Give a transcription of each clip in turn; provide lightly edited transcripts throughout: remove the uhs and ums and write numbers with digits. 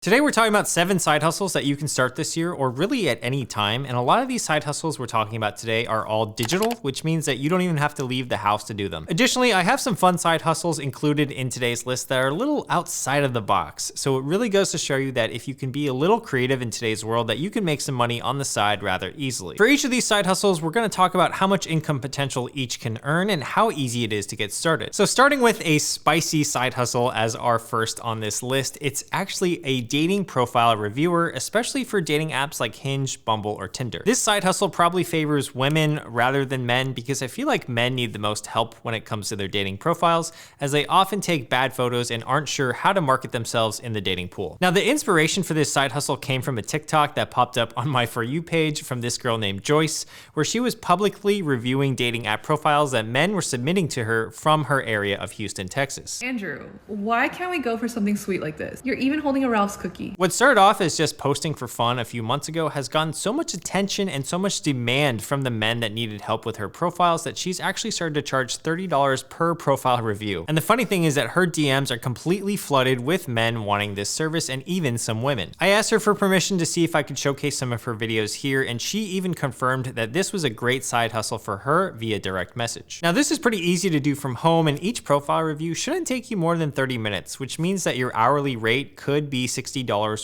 Today we're talking about 7 side hustles that you can start this year or really at any time. And a lot of these side hustles we're talking about today are all digital, which means that you don't even have to leave the house to do them. Additionally, I have some fun side hustles included in today's list that are a little outside of the box. So it really goes to show you that if you can be a little creative in today's world, that you can make some money on the side rather easily. For each of these side hustles, we're going to talk about how much income potential each can earn and how easy it is to get started. So starting with a spicy side hustle as our first on this list, it's actually a dating profile reviewer, especially for dating apps like Hinge, Bumble, or Tinder. This side hustle probably favors women rather than men because I feel like men need the most help when it comes to their dating profiles, as they often take bad photos and aren't sure how to market themselves in the dating pool. Now, the inspiration for this side hustle came from a TikTok that popped up on my For You page from this girl named Joyce, where she was publicly reviewing dating app profiles that men were submitting to her from her area of Houston, Texas. Andrew, why can't we go for something sweet like this? You're even holding a Ralph's cookie. What started off as just posting for fun a few months ago has gotten so much attention and so much demand from the men that needed help with her profiles that she's actually started to charge $30 per profile review. And the funny thing is that her DMs are completely flooded with men wanting this service and even some women. I asked her for permission to see if I could showcase some of her videos here, and she even confirmed that this was a great side hustle for her via direct message. Now, this is pretty easy to do from home, and each profile review shouldn't take you more than 30 minutes, which means that your hourly rate could be $60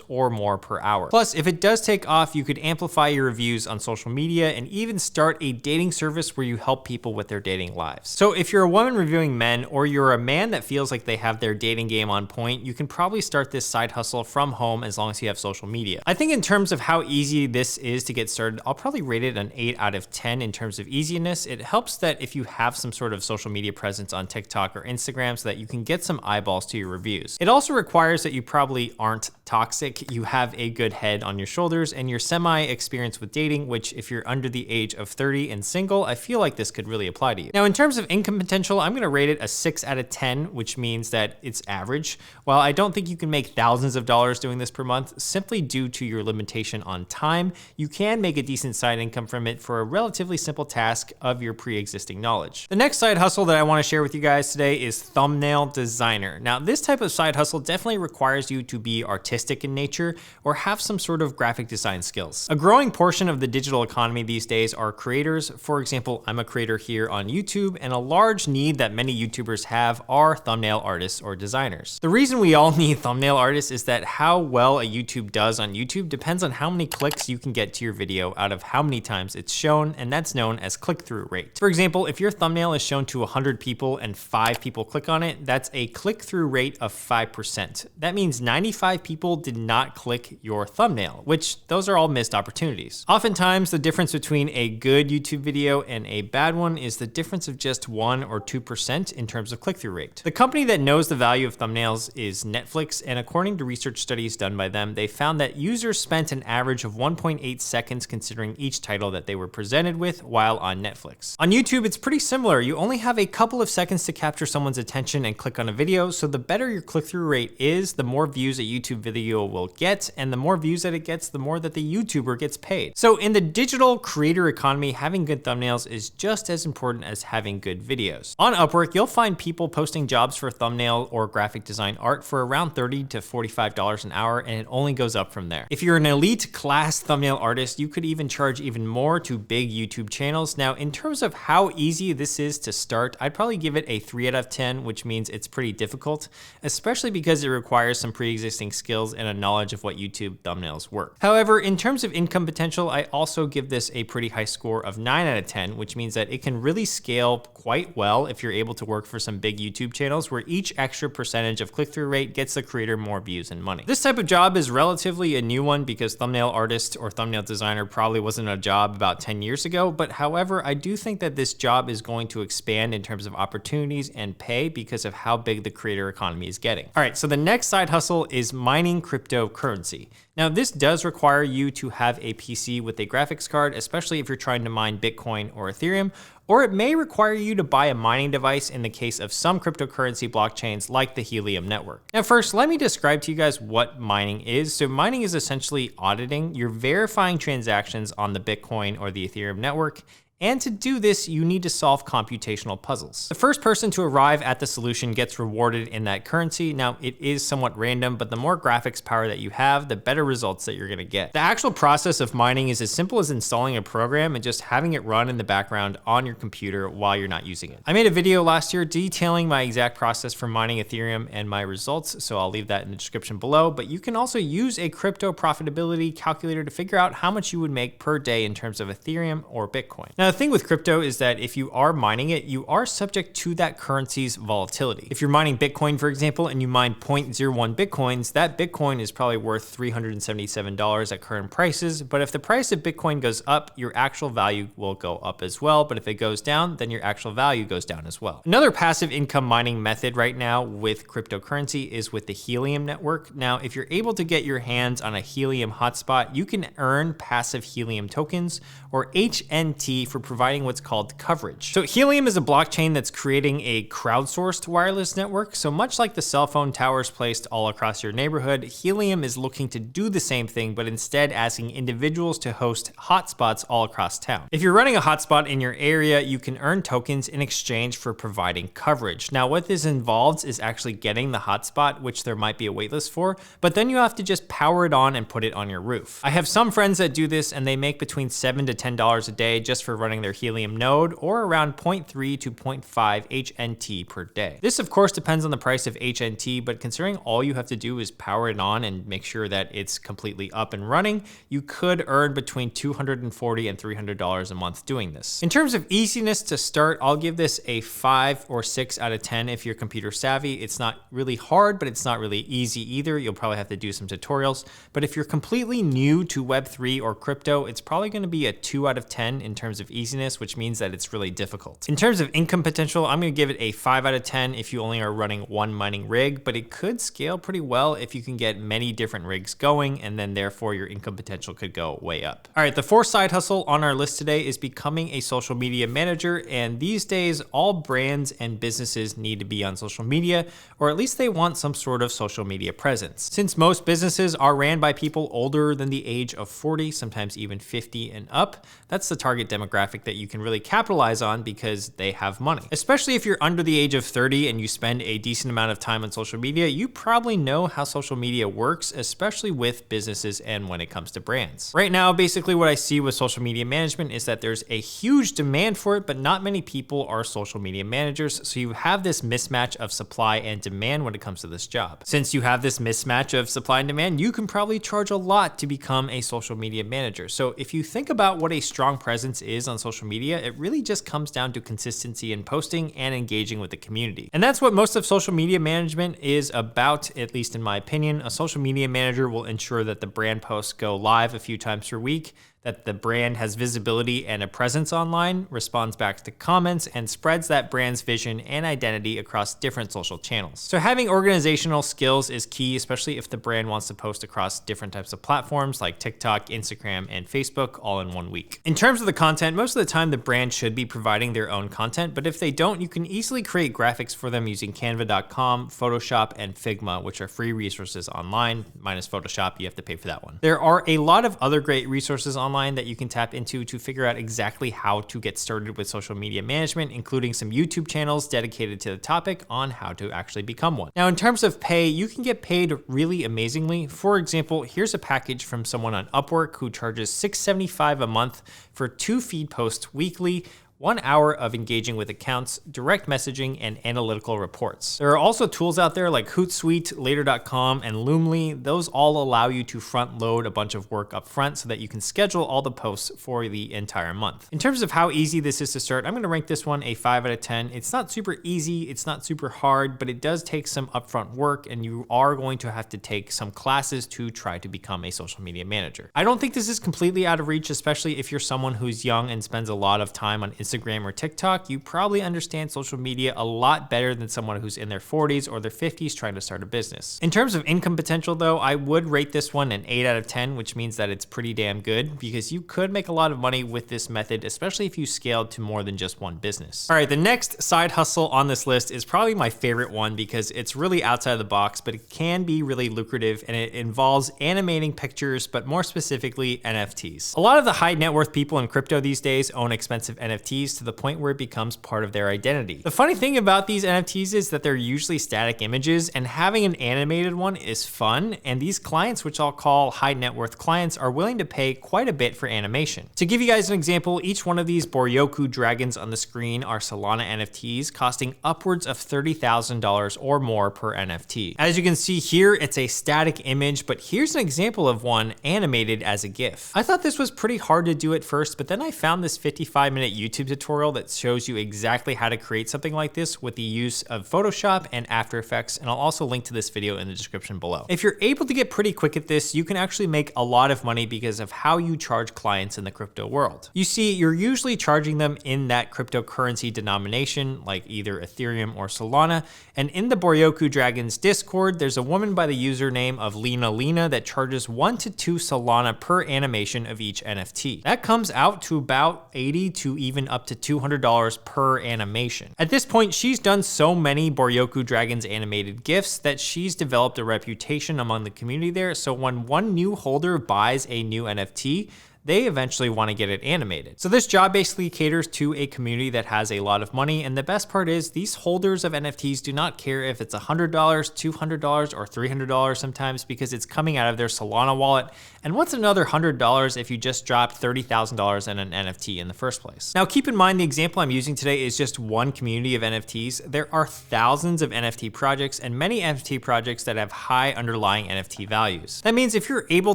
or more per hour. Plus, if it does take off, you could amplify your reviews on social media and even start a dating service where you help people with their dating lives. So if you're a woman reviewing men, or you're a man that feels like they have their dating game on point, you can probably start this side hustle from home as long as you have social media. I think in terms of how easy this is to get started, I'll probably rate it an 8 out of 10 in terms of easiness. It helps that if you have some sort of social media presence on TikTok or Instagram so that you can get some eyeballs to your reviews. It also requires that you probably aren't toxic, you have a good head on your shoulders, and you're semi-experienced with dating, which if you're under the age of 30 and single, I feel like this could really apply to you. Now, in terms of income potential, I'm gonna rate it a 6 out of 10, which means that it's average. While I don't think you can make thousands of dollars doing this per month, simply due to your limitation on time, you can make a decent side income from it for a relatively simple task of your pre-existing knowledge. The next side hustle that I wanna share with you guys today is thumbnail designer. Now, this type of side hustle definitely requires you to be artistic in nature or have some sort of graphic design skills. A growing portion of the digital economy these days are creators. For example, I'm a creator here on YouTube, and a large need that many YouTubers have are thumbnail artists or designers. The reason we all need thumbnail artists is that how well a YouTube does on YouTube depends on how many clicks you can get to your video out of how many times it's shown, and that's known as click-through rate. For example, if your thumbnail is shown to 100 people and 5 people click on it, that's a click-through rate of 5%. That means 95 people did not click your thumbnail, which those are all missed opportunities. Oftentimes, the difference between a good YouTube video and a bad one is the difference of just 1 or 2% in terms of click-through rate. The company that knows the value of thumbnails is Netflix, and according to research studies done by them, they found that users spent an average of 1.8 seconds considering each title that they were presented with while on Netflix. On YouTube, it's pretty similar. You only have a couple of seconds to capture someone's attention and click on a video, so the better your click-through rate is, the more views a YouTube video will get, and the more views that it gets, the more that the YouTuber gets paid. So in the digital creator economy, having good thumbnails is just as important as having good videos. On Upwork, you'll find people posting jobs for thumbnail or graphic design art for around $30 to $45 an hour, and it only goes up from there. If you're an elite class thumbnail artist, you could even charge even more to big YouTube channels. Now, in terms of how easy this is to start, I'd probably give it a 3 out of 10, which means it's pretty difficult, especially because it requires some pre-existing skills and a knowledge of what YouTube thumbnails work. However, in terms of income potential, I also give this a pretty high score of 9 out of 10, which means that it can really scale quite well if you're able to work for some big YouTube channels where each extra percentage of click-through rate gets the creator more views and money. This type of job is relatively a new one because thumbnail artist or thumbnail designer probably wasn't a job about 10 years ago, but however, I do think that this job is going to expand in terms of opportunities and pay because of how big the creator economy is getting. All right, so the next side hustle is mining cryptocurrency. Now, this does require you to have a PC with a graphics card, especially if you're trying to mine Bitcoin or Ethereum, or it may require you to buy a mining device in the case of some cryptocurrency blockchains like the Helium network. Now, first, let me describe to you guys what mining is. So mining is essentially auditing. You're verifying transactions on the Bitcoin or the Ethereum network And to do this, you need to solve computational puzzles. The first person to arrive at the solution gets rewarded in that currency. Now, it is somewhat random, but the more graphics power that you have, the better results that you're gonna get. The actual process of mining is as simple as installing a program and just having it run in the background on your computer while you're not using it. I made a video last year detailing my exact process for mining Ethereum and my results, so I'll leave that in the description below, but you can also use a crypto profitability calculator to figure out how much you would make per day in terms of Ethereum or Bitcoin. Now, the thing with crypto is that if you are mining it, you are subject to that currency's volatility. If you're mining Bitcoin, for example, and you mine 0.01 Bitcoins, that Bitcoin is probably worth $377 at current prices. But if the price of Bitcoin goes up, your actual value will go up as well. But if it goes down, then your actual value goes down as well. Another passive income mining method right now with cryptocurrency is with the Helium network. Now, if you're able to get your hands on a Helium hotspot, you can earn passive Helium tokens, or HNT, for providing what's called coverage. So Helium is a blockchain that's creating a crowdsourced wireless network. So much like the cell phone towers placed all across your neighborhood, Helium is looking to do the same thing, but instead asking individuals to host hotspots all across town. If you're running a hotspot in your area, you can earn tokens in exchange for providing coverage. Now, what this involves is actually getting the hotspot, which there might be a waitlist for, but then you have to just power it on and put it on your roof. I have some friends that do this, and they make between $7 to $10 a day just for running their Helium node, or around 0.3 to 0.5 HNT per day. This of course depends on the price of HNT, but considering all you have to do is power it on and make sure that it's completely up and running, you could earn between $240 and $300 a month doing this. In terms of easiness to start, I'll give this a 5 or 6 out of 10 if you're computer savvy. It's not really hard, but it's not really easy either. You'll probably have to do some tutorials, but if you're completely new to Web3 or crypto, it's probably gonna be a 2 out of 10 in terms of easiness, which means that it's really difficult. In terms of income potential, I'm gonna give it a 5 out of 10 if you only are running one mining rig, but it could scale pretty well if you can get many different rigs going, and then therefore your income potential could go way up. All right, the fourth side hustle on our list today is becoming a social media manager, and these days, all brands and businesses need to be on social media, or at least they want some sort of social media presence. Since most businesses are ran by people older than the age of 40, sometimes even 50 and up, that's the target demographic that you can really capitalize on because they have money. Especially if you're under the age of 30 and you spend a decent amount of time on social media, you probably know how social media works, especially with businesses and when it comes to brands. Right now, basically what I see with social media management is that there's a huge demand for it, but not many people are social media managers. So you have this mismatch of supply and demand when it comes to this job. Since you have this mismatch of supply and demand, you can probably charge a lot to become a social media manager. So if you think about what a strong presence is on social media, it really just comes down to consistency in posting and engaging with the community. And that's what most of social media management is about, at least in my opinion. A social media manager will ensure that the brand posts go live a few times per week, that the brand has visibility and a presence online, responds back to comments, and spreads that brand's vision and identity across different social channels. So having organizational skills is key, especially if the brand wants to post across different types of platforms like TikTok, Instagram, and Facebook all in one week. In terms of the content, most of the time the brand should be providing their own content, but if they don't, you can easily create graphics for them using canva.com, Photoshop, and Figma, which are free resources online, minus Photoshop, you have to pay for that one. There are a lot of other great resources online that you can tap into to figure out exactly how to get started with social media management, including some YouTube channels dedicated to the topic on how to actually become one. Now, in terms of pay, you can get paid really amazingly. For example, here's a package from someone on Upwork who charges $675 a month for 2 feed posts weekly, 1 hour of engaging with accounts, direct messaging, and analytical reports. There are also tools out there like Hootsuite, Later.com, and Loomly. Those all allow you to front load a bunch of work up front so that you can schedule all the posts for the entire month. In terms of how easy this is to start, I'm gonna rank this one a 5 out of 10. It's not super easy, it's not super hard, but it does take some upfront work, and you are going to have to take some classes to try to become a social media manager. I don't think this is completely out of reach, especially if you're someone who's young and spends a lot of time on Instagram or TikTok, you probably understand social media a lot better than someone who's in their 40s or their 50s trying to start a business. In terms of income potential though, I would rate this one an 8 out of 10, which means that it's pretty damn good because you could make a lot of money with this method, especially if you scaled to more than just one business. All right, the next side hustle on this list is probably my favorite one because it's really outside of the box, but it can be really lucrative and it involves animating pictures, but more specifically NFTs. A lot of the high net worth people in crypto these days own expensive NFTs to the point where it becomes part of their identity. The funny thing about these NFTs is that they're usually static images, and having an animated one is fun, and these clients, which I'll call high net worth clients, are willing to pay quite a bit for animation. To give you guys an example, each one of these Boryoku dragons on the screen are Solana NFTs costing upwards of $30,000 or more per NFT. As you can see here, it's a static image, but here's an example of one animated as a GIF. I thought this was pretty hard to do at first, but then I found this 55-minute YouTube tutorial that shows you exactly how to create something like this with the use of Photoshop and After Effects, and I'll also link to this video in the description below. If you're able to get pretty quick at this, you can actually make a lot of money because of how you charge clients in the crypto world. You see, you're usually charging them in that cryptocurrency denomination, like either Ethereum or Solana, and in the Boryoku Dragons Discord, there's a woman by the username of Lena that charges 1 to 2 Solana per animation of each NFT. That comes out to about $80 to even up to $200 per animation. At this point, she's done so many Boryoku Dragons animated GIFs that she's developed a reputation among the community there, so when one new holder buys a new NFT, they eventually want to get it animated. So this job basically caters to a community that has a lot of money, and the best part is these holders of NFTs do not care if it's $100, $200, or $300 sometimes because it's coming out of their Solana wallet. And what's another $100 if you just dropped $30,000 in an NFT in the first place? Now keep in mind the example I'm using today is just one community of NFTs. There are thousands of NFT projects and many NFT projects that have high underlying NFT values. That means if you're able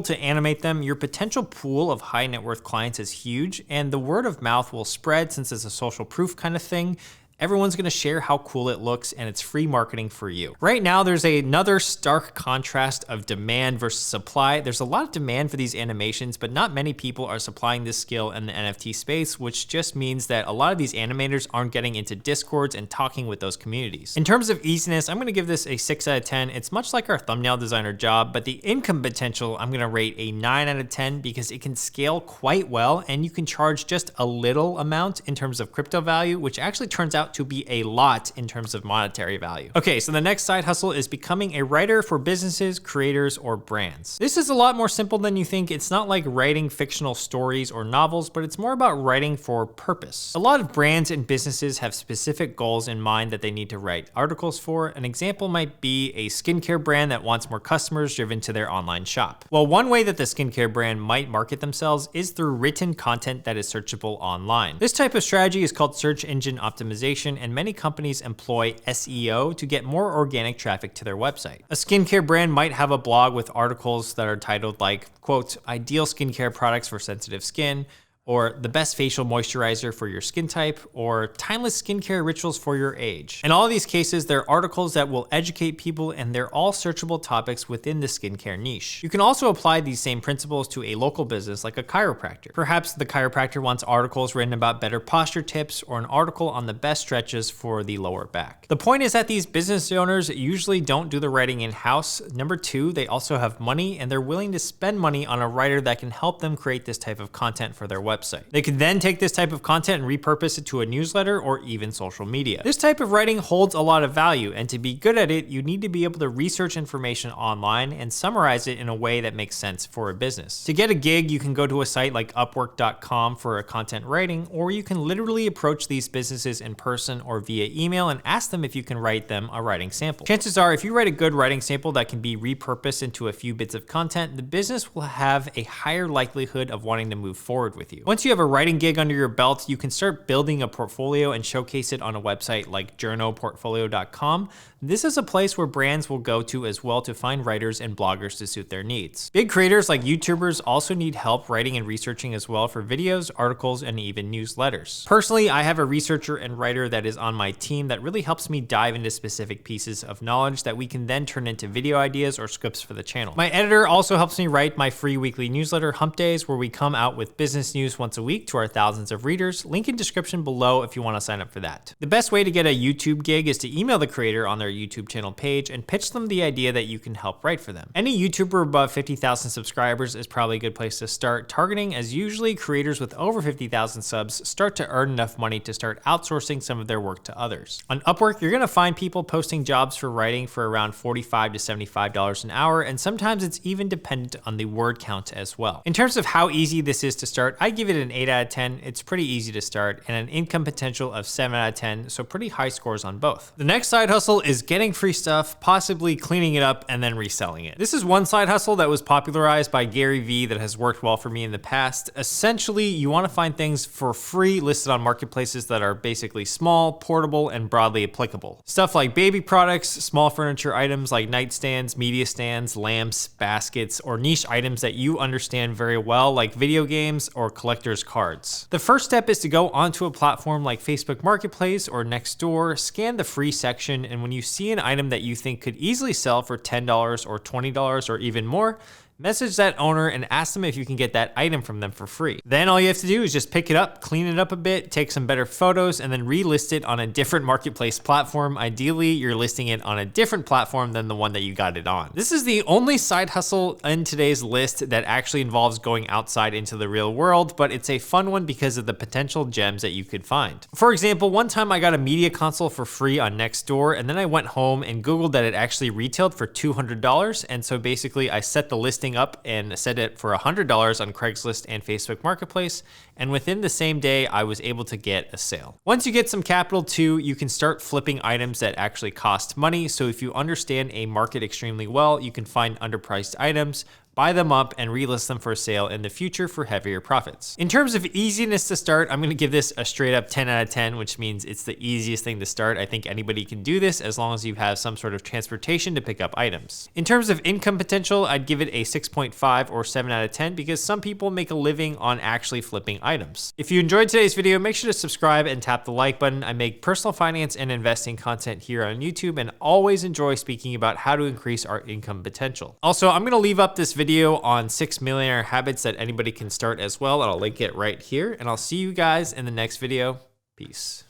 to animate them, your potential pool of high net worth clients is huge, and the word of mouth will spread since it's a social proof kind of thing. Everyone's gonna share how cool it looks, and it's free marketing for you. Right now, there's another stark contrast of demand versus supply. There's a lot of demand for these animations, but not many people are supplying this skill in the NFT space, which just means that a lot of these animators aren't getting into Discords and talking with those communities. In terms of easiness, I'm gonna give this a 6 out of 10. It's much like our thumbnail designer job, but the income potential, I'm gonna rate a 9 out of 10 because it can scale quite well, and you can charge just a little amount in terms of crypto value, which actually turns out to be a lot in terms of monetary value. Okay, so the next side hustle is becoming a writer for businesses, creators, or brands. This is a lot more simple than you think. It's not like writing fictional stories or novels, but it's more about writing for purpose. A lot of brands and businesses have specific goals in mind that they need to write articles for. An example might be a skincare brand that wants more customers driven to their online shop. Well, one way that the skincare brand might market themselves is through written content that is searchable online. This type of strategy is called search engine optimization, and many companies employ SEO to get more organic traffic to their website. A skincare brand might have a blog with articles that are titled like, quote, ideal skincare products for sensitive skin, or the best facial moisturizer for your skin type, or timeless skincare rituals for your age. In all of these cases, they're articles that will educate people, and they're all searchable topics within the skincare niche. You can also apply these same principles to a local business like a chiropractor. Perhaps the chiropractor wants articles written about better posture tips, or an article on the best stretches for the lower back. The point is that these business owners usually don't do the writing in-house. Number two, they also have money, and they're willing to spend money on a writer that can help them create this type of content for their website. They could then take this type of content and repurpose it to a newsletter or even social media. This type of writing holds a lot of value, and to be good at it, you need to be able to research information online and summarize it in a way that makes sense for a business. To get a gig, you can go to a site like upwork.com for a content writing, or you can literally approach these businesses in person or via email and ask them if you can write them a writing sample. Chances are, if you write a good writing sample that can be repurposed into a few bits of content, the business will have a higher likelihood of wanting to move forward with you. Once you have a writing gig under your belt, you can start building a portfolio and showcase it on a website like journoportfolio.com. This is a place where brands will go to as well to find writers and bloggers to suit their needs. Big creators like YouTubers also need help writing and researching as well for videos, articles, and even newsletters. Personally, I have a researcher and writer that is on my team that really helps me dive into specific pieces of knowledge that we can then turn into video ideas or scripts for the channel. My editor also helps me write my free weekly newsletter, Hump Days, where we come out with business news news once a week to our thousands of readers. Link in description below if you want to sign up for that. The best way to get a YouTube gig is to email the creator on their YouTube channel page and pitch them the idea that you can help write for them. Any YouTuber above 50,000 subscribers is probably a good place to start targeting, as usually creators with over 50,000 subs start to earn enough money to start outsourcing some of their work to others. On Upwork, you're gonna find people posting jobs for writing for around $45 to $75 an hour, and sometimes it's even dependent on the word count as well. In terms of how easy this is to start, I give it an 8 out of 10. It's pretty easy to start, and an income potential of 7 out of 10, so pretty high scores on both. The next side hustle is getting free stuff, possibly cleaning it up and then reselling it. This is one side hustle that was popularized by Gary Vee that has worked well for me in the past. Essentially, you want to find things for free listed on marketplaces that are basically small, portable, and broadly applicable. Stuff like baby products, small furniture items like nightstands, media stands, lamps, baskets, or niche items that you understand very well, like video games or collector's cards. The first step is to go onto a platform like Facebook Marketplace or Nextdoor, scan the free section, and when you see an item that you think could easily sell for $10 or $20 or even more, message that owner and ask them if you can get that item from them for free. Then all you have to do is just pick it up, clean it up a bit, take some better photos, and then relist it on a different marketplace platform. Ideally, you're listing it on a different platform than the one that you got it on. This is the only side hustle in today's list that actually involves going outside into the real world, but it's a fun one because of the potential gems that you could find. For example, one time I got a media console for free on Nextdoor, and then I went home and Googled that it actually retailed for $200, and so basically I set the listing up and set it for $100 on Craigslist and Facebook Marketplace, and within the same day I was able to get a sale. Once you get some capital too, you can start flipping items that actually cost money. So if you understand a market extremely well, you can find underpriced items, buy them up, and relist them for sale in the future for heavier profits. In terms of easiness to start, I'm gonna give this a straight up 10 out of 10, which means it's the easiest thing to start. I think anybody can do this as long as you have some sort of transportation to pick up items. In terms of income potential, I'd give it a 6.5 or 7 out of 10 because some people make a living on actually flipping items. If you enjoyed today's video, make sure to subscribe and tap the like button. I make personal finance and investing content here on YouTube and always enjoy speaking about how to increase our income potential. Also, I'm gonna leave up this video on 6 millionaire habits that anybody can start as well, and I'll link it right here, and I'll see you guys in the next video. Peace.